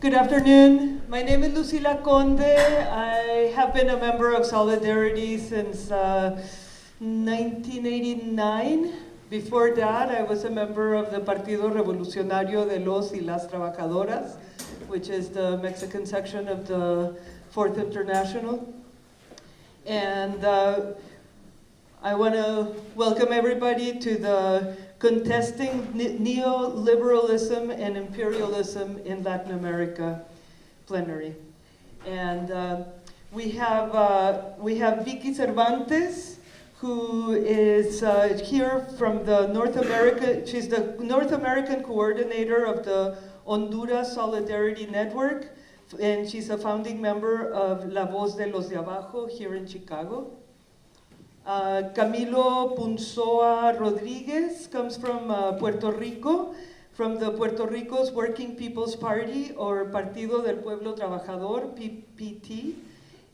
Good afternoon. My name is Lucila Conde. I have been a member of Solidarity since 1989. Before that, I was a member of the Partido Revolutionario de los y las Trabajadoras, which is the Mexican section of the Fourth International. And I want to welcome everybody to the Contesting Neoliberalism and Imperialism in Latin America plenary. And we have Vicki Cervantes, who is here from the North America. She's the North American coordinator of the Honduras Solidarity Network, and she's a founding member of La Voz de los de Abajo here in Chicago. Camilo Punsoda Rodriguez comes from Puerto Rico, from the Puerto Rico's Working People's Party, or Partido del Pueblo Trabajador, PT,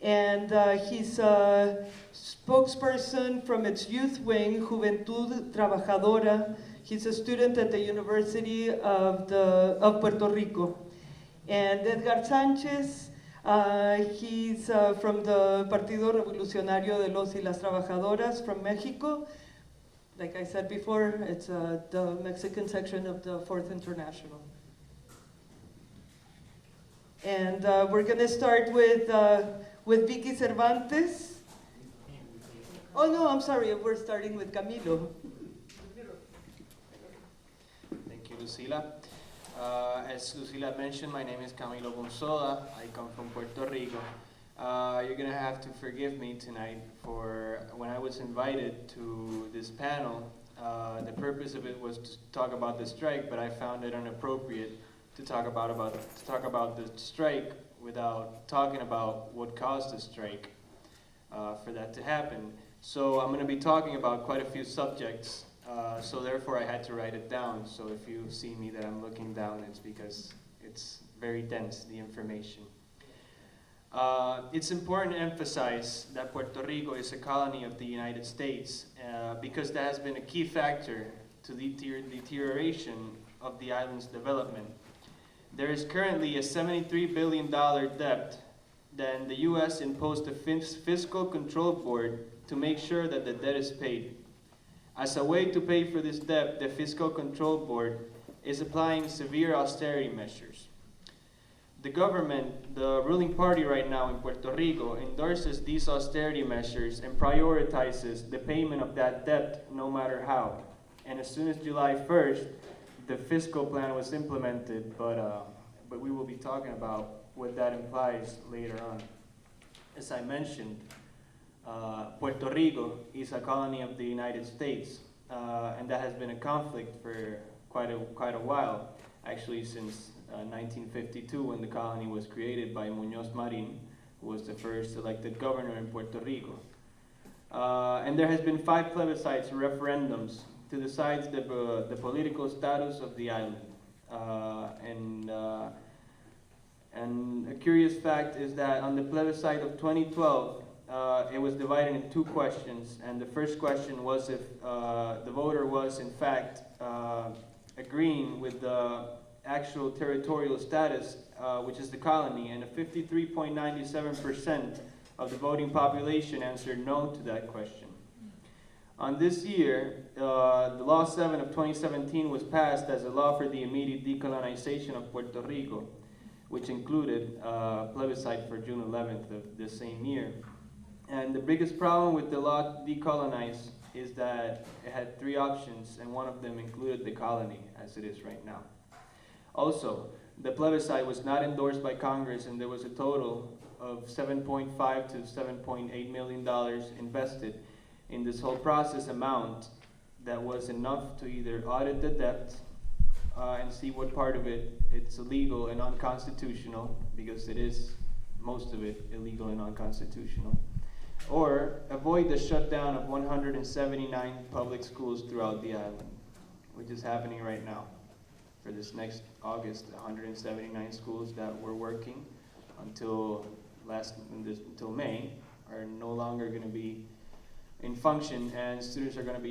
and he's a spokesperson from its youth wing, Juventud Trabajadora. He's a student at the University of Puerto Rico. And Edgard Sanchez, he's from the Partido Revolutionario de los y las Trabajadoras from Mexico. Like I said before, it's the Mexican section of the Fourth International. And we're going to start with Vicki Cervantes. Oh no, I'm sorry, we're starting with Camilo. Thank you, Lucila. As Lucila mentioned, my name is Camilo Punsoda. I come from Puerto Rico. You're going to have to forgive me tonight for when I was invited to this panel. The purpose of it was to talk about the strike, but I found it inappropriate to talk about the strike without talking about what caused the strike for that to happen. So I'm going to be talking about quite a few subjects. So therefore I had to write it down. So if you see me that I'm looking down, it's because it's very dense, the information. It's important to emphasize that Puerto Rico is a colony of the United States because that has been a key factor to the deterioration of the island's development. There is currently a $73 billion debt. Then the U.S. imposed a Fiscal Control Board to make sure that the debt is paid. As a way to pay for this debt, the Fiscal Control Board is applying severe austerity measures. The government, the ruling party right now in Puerto Rico, endorses these austerity measures and prioritizes the payment of that debt no matter how. And as soon as July 1st, the fiscal plan was implemented, but we will be talking about what that implies later on. As I mentioned, Puerto Rico is a colony of the United States, and that has been a conflict for quite a while, actually since 1952 when the colony was created by Muñoz Marín, who was the first elected governor in Puerto Rico. And there has been 5 plebiscites or referendums to decide the political status of the island. And a curious fact is that on the plebiscite of 2012, it was divided into 2 questions, and the first question was if the voter was in fact agreeing with the actual territorial status, which is the colony, and 53.97% of the voting population answered no to that question. On this year, the Law 7 of 2017 was passed as a law for the immediate decolonization of Puerto Rico, which included a plebiscite for June 11th of the same year. And the biggest problem with the law to decolonize is that it had 3 options, and one of them included the colony, as it is right now. Also, the plebiscite was not endorsed by Congress, and there was a total of $7.5 to $7.8 million invested in this whole process amount that was enough to either audit the debt and see what part of it's illegal and unconstitutional, because it is, most of it, illegal and unconstitutional, or avoid the shutdown of 179 public schools throughout the island, which is happening right now. For this next August, 179 schools that were working until May are no longer going to be in function, and students are going to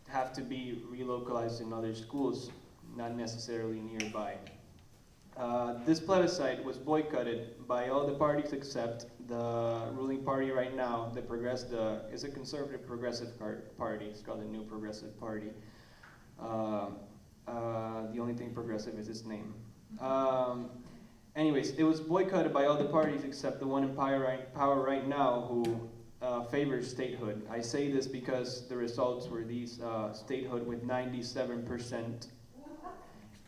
have to be relocalized in other schools, not necessarily nearby. This plebiscite was boycotted by all the parties except the ruling party right now, is a conservative progressive party. It's called the New Progressive Party. The only thing progressive is its name. Anyways, it was boycotted by all the parties except the one in power right now who favors statehood. I say this because the results were these: statehood with 97%,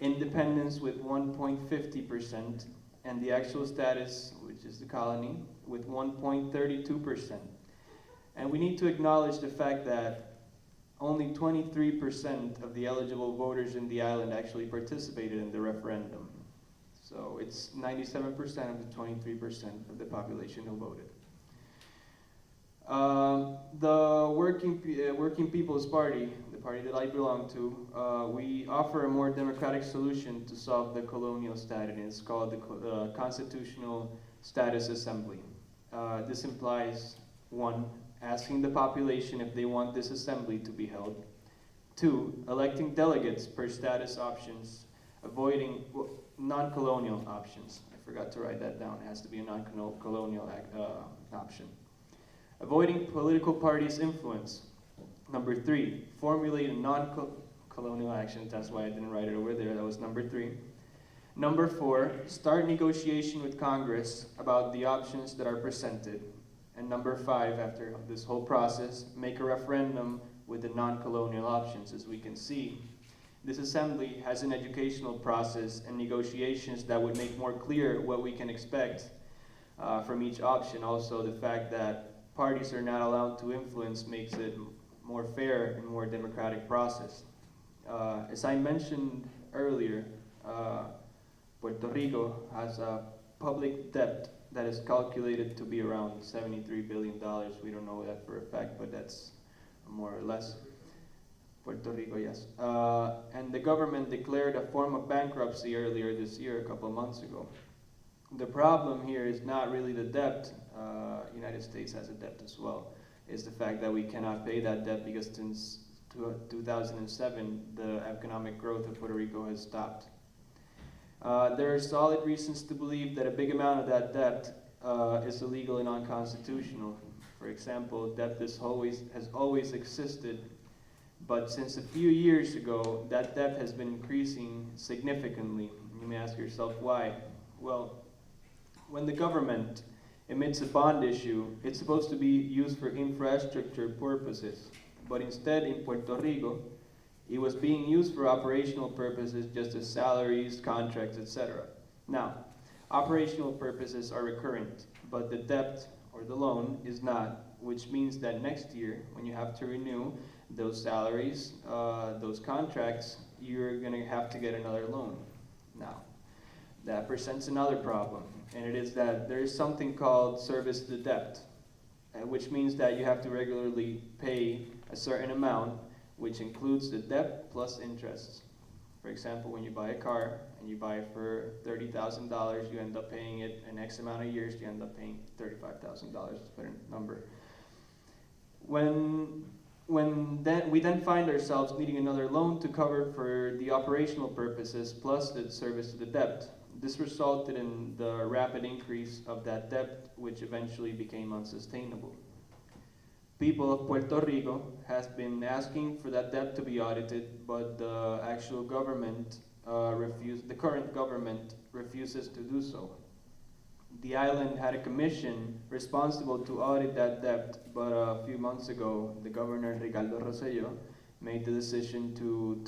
independence with 1.50%, and the actual status, which is the colony, with 1.32%. And we need to acknowledge the fact that only 23% of the eligible voters in the island actually participated in the referendum. So it's 97% of the 23% of the population who voted. The Working People's Party, the party that I belong to, we offer a more democratic solution to solve the colonial status, and it's called the Constitutional Status Assembly. This implies, 1, asking the population if they want this assembly to be held. 2, electing delegates per status options, avoiding non-colonial options. I forgot to write that down. It has to be a non-colonial option. Avoiding political parties' influence. Number 3, formulate a non-colonial action. That's why I didn't write it over there. That was number 3. Number 4, start negotiation with Congress about the options that are presented. And number 5, after this whole process, make a referendum with the non-colonial options. As we can see, this assembly has an educational process and negotiations that would make more clear what we can expect from each option. Also, the fact that parties are not allowed to influence makes it more fair and more democratic process. As I mentioned earlier, Puerto Rico has a public debt that is calculated to be around $73 billion. We don't know that for a fact, but that's more or less. Puerto Rico, yes. And the government declared a form of bankruptcy earlier this year, a couple of months ago. The problem here is not really the debt. United States has a debt as well. It's the fact that we cannot pay that debt because since 2007, the economic growth of Puerto Rico has stopped. There are solid reasons to believe that a big amount of that debt is illegal and unconstitutional. For example, debt has always existed, but since a few years ago, that debt has been increasing significantly. You may ask yourself why. Well, when the government emits a bond issue, it's supposed to be used for infrastructure purposes, but instead in Puerto Rico, it was being used for operational purposes, just as salaries, contracts, etc. Now, operational purposes are recurrent, but the debt or the loan is not, which means that next year, when you have to renew those salaries, those contracts, you're going to have to get another loan. Now, that presents another problem, and it is that there is something called service to debt, which means that you have to regularly pay a certain amount, which includes the debt plus interest. For example, when you buy a car and you buy it for $30,000, you end up paying it an X amount of years, you end up paying $35,000, to put a number. When we then find ourselves needing another loan to cover for the operational purposes plus the service to the debt. This resulted in the rapid increase of that debt, which eventually became unsustainable. People of Puerto Rico has been asking for that debt to be audited, but the actual government the current government refuses to do so. The island had a commission responsible to audit that debt, but a few months ago, the governor, Ricardo Rosselló, made the decision to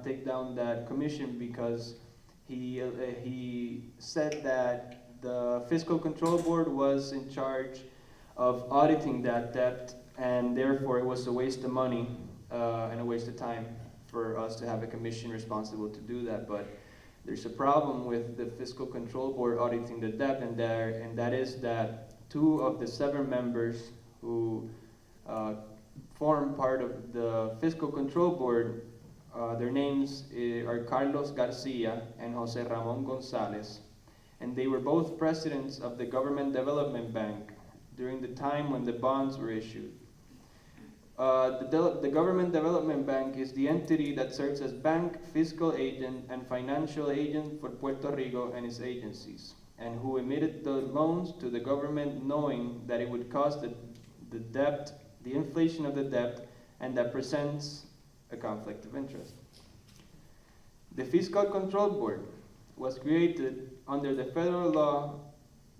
take down that commission because he said that the Fiscal Control Board was in charge of auditing that debt, and therefore it was a waste of money and a waste of time for us to have a commission responsible to do that. But there's a problem with the Fiscal Control Board auditing the debt, and that is that 2 of the 7 members who form part of the Fiscal Control Board, their names are Carlos Garcia and Jose Ramon Gonzalez, and they were both presidents of the Government Development Bank during the time when the bonds were issued. The Government Development Bank is the entity that serves as bank, fiscal agent, and financial agent for Puerto Rico and its agencies, and who emitted the loans to the government knowing that it would cause the debt, the inflation of the debt, and that presents a conflict of interest. The Fiscal Control Board was created under the federal law,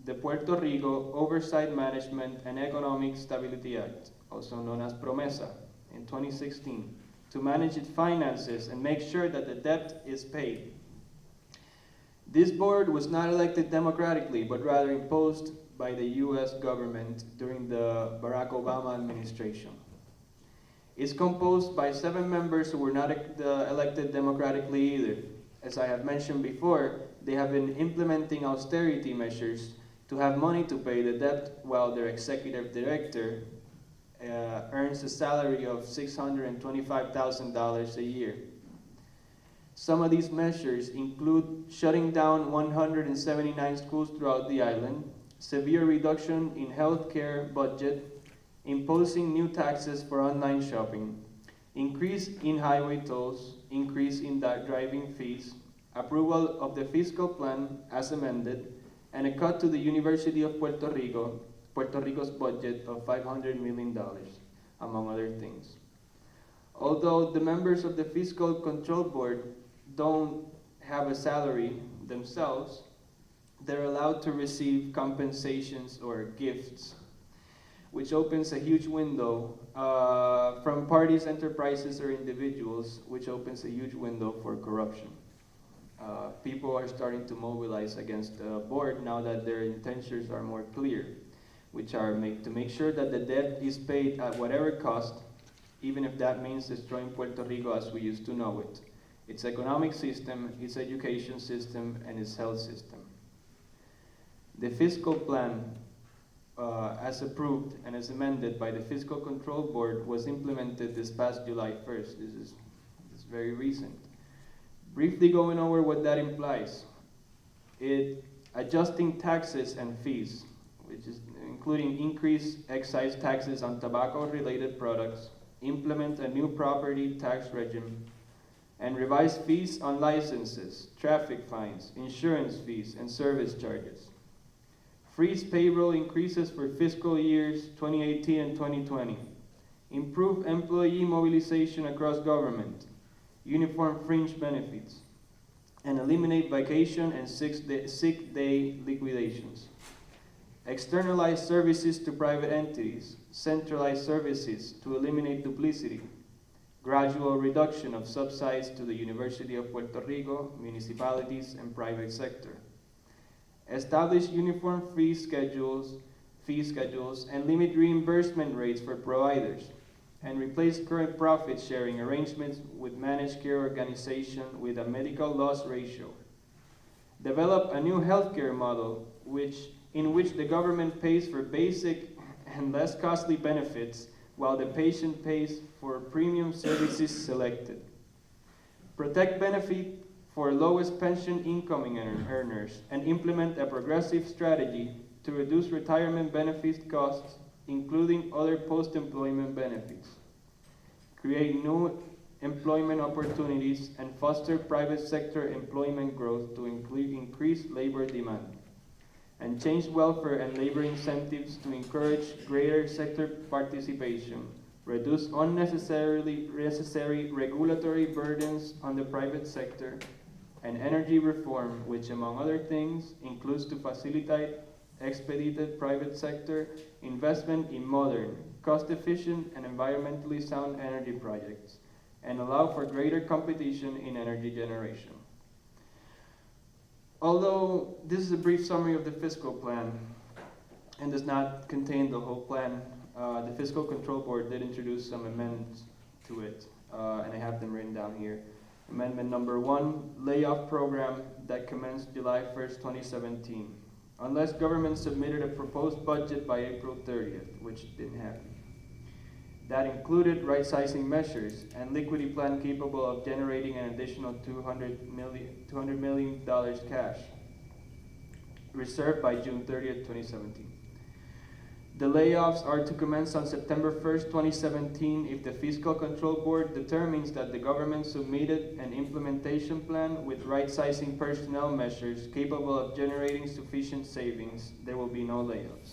the Puerto Rico Oversight Management and Economic Stability Act, also known as PROMESA, in 2016, to manage its finances and make sure that the debt is paid. This board was not elected democratically, but rather imposed by the US government during the Barack Obama administration. It's composed by 7 members who were not elected democratically either. As I have mentioned before, they have been implementing austerity measures to have money to pay the debt while their executive director earns a salary of $625,000 a year. Some of these measures include shutting down 179 schools throughout the island, severe reduction in healthcare budget, imposing new taxes for online shopping, increase in highway tolls, increase in driving fees, approval of the fiscal plan as amended, and a cut to the University of Puerto Rico's budget of $500 million, among other things. Although the members of the Fiscal Control Board don't have a salary themselves, they're allowed to receive compensations or gifts, which opens a huge window from parties, enterprises, or individuals, which opens a huge window for corruption. People are starting to mobilize against the board now that their intentions are more clear, which are to make sure that the debt is paid at whatever cost, even if that means destroying Puerto Rico as we used to know it, its economic system, its education system, and its health system. The fiscal plan, as approved and as amended by the Fiscal Control Board, was implemented this past July 1st. This is very recent. Briefly going over what that implies. Adjusting taxes and fees, which is including increased excise taxes on tobacco-related products, implement a new property tax regime, and revise fees on licenses, traffic fines, insurance fees, and service charges. Freeze payroll increases for fiscal years 2018 and 2020. Improve employee mobilization across government. Uniform fringe benefits. And eliminate vacation and sick day liquidations. Externalize services to private entities. Centralize services to eliminate duplicity. Gradual reduction of subsidies to the University of Puerto Rico, municipalities, and private sector. Establish uniform fee schedules, and limit reimbursement rates for providers, and replace current profit-sharing arrangements with managed care organization with a medical loss ratio. Develop a new healthcare model in which the government pays for basic and less costly benefits while the patient pays for premium services selected. Protect benefit for lowest pension incoming earners and implement a progressive strategy to reduce retirement benefits costs, including other post-employment benefits. Create new employment opportunities and foster private sector employment growth to increase labor demand. And change welfare and labor incentives to encourage greater sector participation, reduce unnecessary regulatory burdens on the private sector, and energy reform, which among other things includes to facilitate expedited private sector investment in modern, cost-efficient, and environmentally sound energy projects, and allow for greater competition in energy generation. Although this is a brief summary of the fiscal plan and does not contain the whole plan, the Fiscal Control Board did introduce some amendments to it, and I have them written down here. Amendment number 1, layoff program that commenced July 1st, 2017. Unless government submitted a proposed budget by April 30th, which didn't happen. That included right-sizing measures and liquidity plan capable of generating an additional $200 million cash, reserved by June 30th, 2017. The layoffs are to commence on September 1st, 2017 if the Fiscal Control Board determines that the government submitted an implementation plan with right-sizing personnel measures capable of generating sufficient savings. There will be no layoffs.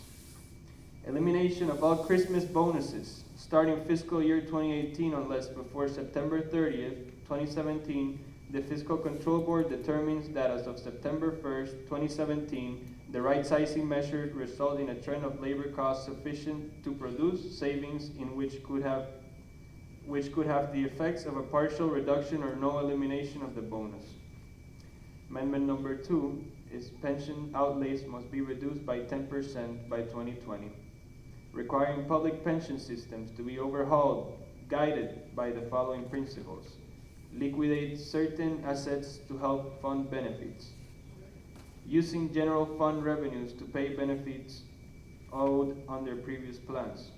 Elimination of all Christmas bonuses starting fiscal year 2018 unless before September 30th, 2017, the Fiscal Control Board determines that as of September 1st, 2017, the right-sizing measures result in a trend of labor costs sufficient to produce savings in which could have the effects of a partial reduction or no elimination of the bonus. Amendment number 2 is pension outlays must be reduced by 10% by 2020, requiring public pension systems to be overhauled, guided by the following principles. Liquidate certain assets to help fund benefits. Using general fund revenues to pay benefits owed under previous plans.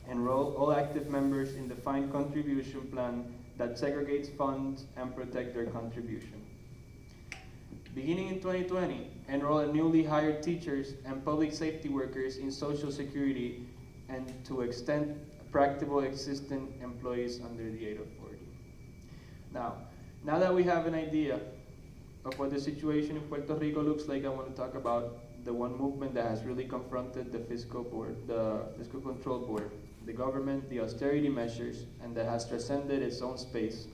Enroll all active members in the defined contribution plan that segregates funds and protect their contribution. Beginning in 2020, enroll newly hired teachers and public safety workers in Social Security and to extend practicable existing employees under the age of 40. Now that we have an idea of what the situation in Puerto Rico looks like, I want to talk about the one movement that has really confronted the Fiscal Control Board, the government, the austerity measures, and that has transcended its own space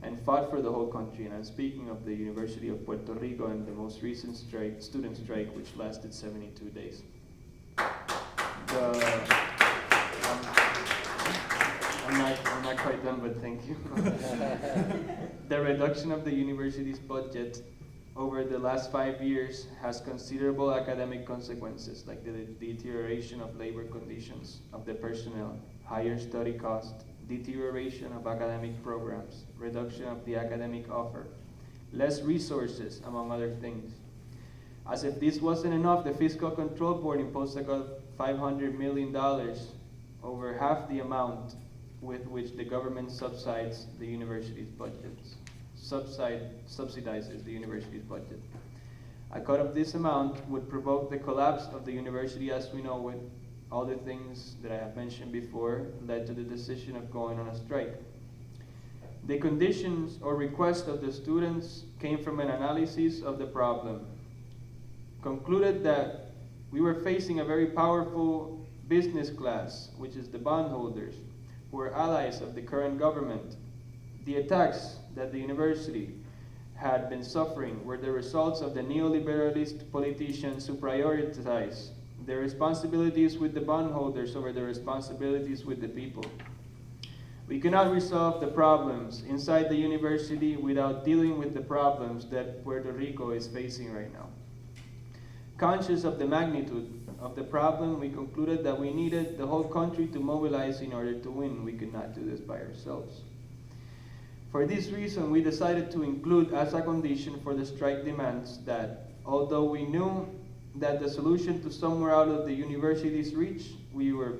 and fought for the whole country. And I'm speaking of the University of Puerto Rico and the most recent student strike, which lasted 72 days. I'm not quite done, but thank you. The reduction of the university's budget over the last 5 years has considerable academic consequences, like the deterioration of labor conditions of the personnel, higher study cost, deterioration of academic programs, reduction of the academic offer, less resources, among other things. As if this wasn't enough, the Fiscal Control Board imposed a $500 million, over half the amount with which the government subsidizes the university's budgets. Subsidizes the university's budget. A cut of this amount would provoke the collapse of the university as we know it. All the things that I have mentioned before led to the decision of going on a strike. The conditions or requests of the students came from an analysis of the problem. Concluded that we were facing a very powerful business class, which is the bondholders, who are allies of the current government. The attacks that the university had been suffering were the results of the neoliberalist politicians who prioritize their responsibilities with the bondholders over their responsibilities with the people. We cannot resolve the problems inside the university without dealing with the problems that Puerto Rico is facing right now. Conscious of the magnitude of the problem, we concluded that we needed the whole country to mobilize in order to win. We could not do this by ourselves. For this reason, we decided to include as a condition for the strike demands that, although we knew that the solution to somewhere out of the university's reach, we were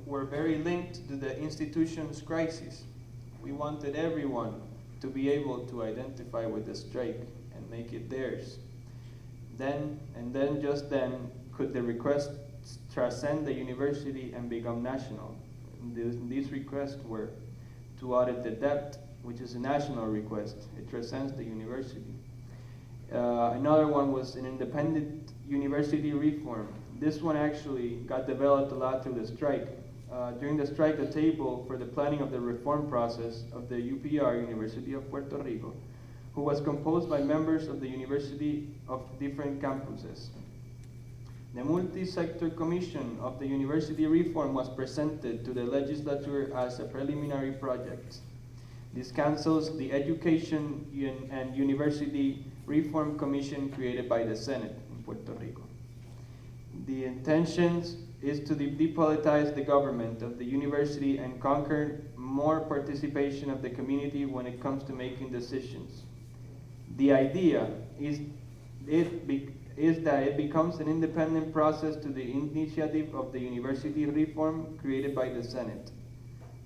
very linked to the institution's crisis. We wanted everyone to be able to identify with the strike and make it theirs. Then, just then, could the request transcend the university and become national. These requests were to audit the debt, which is a national request. It transcends the university. Another one was an independent university reform. This one actually got developed a lot through the strike. During the strike, the table for the planning of the reform process of the UPR, University of Puerto Rico, who was composed by members of the university of different campuses. The multi-sector commission of the university reform was presented to the legislature as a preliminary project. This cancels the Education and University Reform Commission created by the Senate in Puerto Rico. The intention is to depolitize the government of the university and conquer more participation of the community when it comes to making decisions. The idea is that it becomes an independent process to the initiative of the university reform created by the Senate.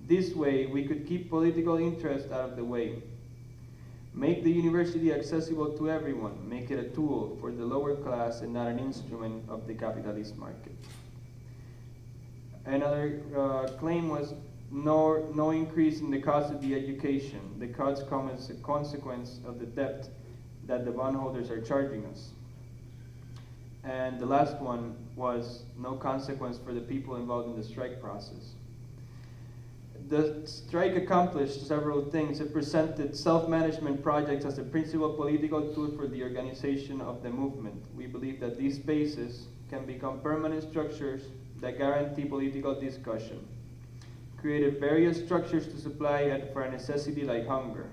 This way, we could keep political interest out of the way. Make the university accessible to everyone. Make it a tool for the lower class and not an instrument of the capitalist market. Another claim was no increase in the cost of the education. The cuts come as a consequence of the debt that the bondholders are charging us. And the last one was no consequence for the people involved in the strike process. The strike accomplished several things. It presented self-management projects as the principal political tool for the organization of the movement. We believe that these spaces can become permanent structures that guarantee political discussion. Created various structures to supply for a necessity like hunger.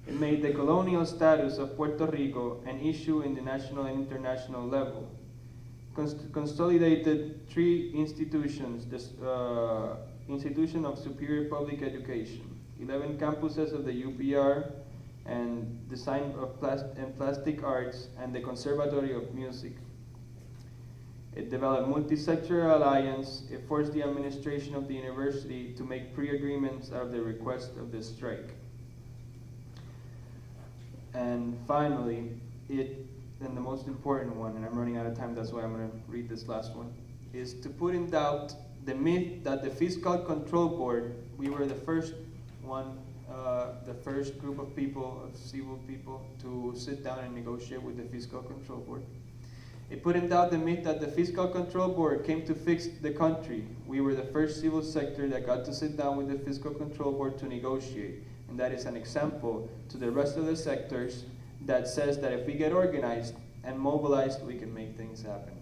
It made the colonial status of Puerto Rico an issue in the national and international level. Consolidated 3 institutions, the Institution of Superior Public Education, 11 campuses of the UPR, and Design of Plastic Arts, and the Conservatory of Music. It developed multi-sectoral alliance. It forced the administration of the university to make pre-agreements out of the request of the strike. And finally, and the most important one, and I'm running out of time, that's why I'm going to read this last one, is to put in doubt the myth that the Fiscal Control Board, we were the first one, the first group of people, of civil people, to sit down and negotiate with the Fiscal Control Board. It put in doubt the myth that the Fiscal Control Board came to fix the country. We were the first civil sector that got to sit down with the Fiscal Control Board to negotiate. And that is an example to the rest of the sectors that says that if we get organized and mobilized, we can make things happen.